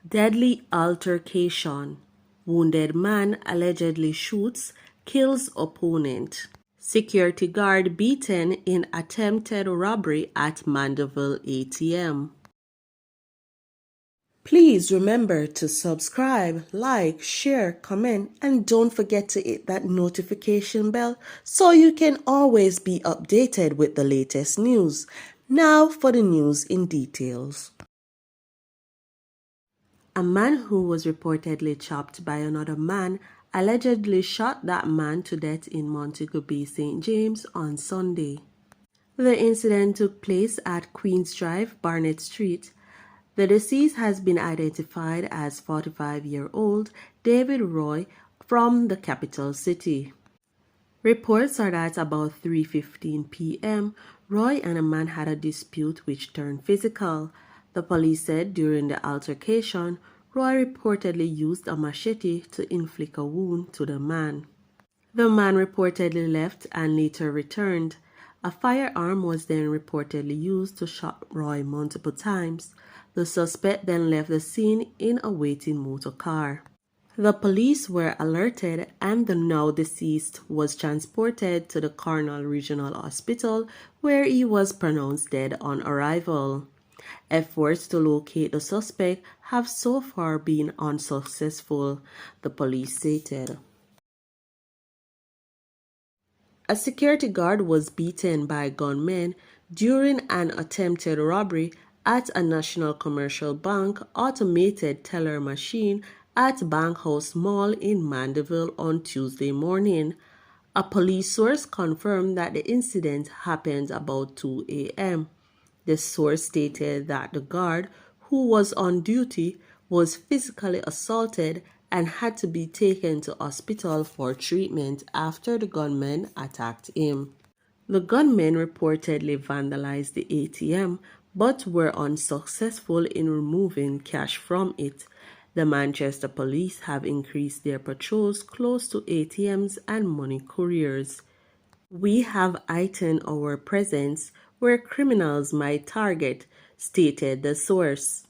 Deadly altercation. Wounded man allegedly shoots, kills opponent. Security guard beaten in attempted robbery at Mandeville ATM. Please remember to subscribe, like, share, comment, and don't forget to hit that notification bell so you can always be updated with the latest news. Now for the news in details. A man who was reportedly chopped by another man allegedly shot that man to death in Montego Bay, St. James on Sunday. The incident took place at Queens Drive, Barnett Street. The deceased has been identified as 45-year-old David Roy from the capital city. Reports are that about 3:15 p.m., Roy and a man had a dispute which turned physical. The police said during the altercation, Roy reportedly used a machete to inflict a wound to the man. The man reportedly left and later returned. A firearm was then reportedly used to shoot Roy multiple times. The suspect then left the scene in a waiting motor car. The police were alerted and the now deceased was transported to the Cornwall Regional Hospital where he was pronounced dead on arrival. Efforts to locate the suspect have so far been unsuccessful, the police stated. A security guard was beaten by gunmen during an attempted robbery at a National Commercial Bank automated teller machine at Bankhouse Mall in Mandeville on Tuesday morning. A police source confirmed that the incident happened about 2 a.m. The source stated that the guard, who was on duty, was physically assaulted and had to be taken to hospital for treatment after the gunmen attacked him. The gunmen reportedly vandalized the ATM but were unsuccessful in removing cash from it. The Manchester police have increased their patrols close to ATMs and money couriers. We have heightened our presence where criminals might target, stated the source.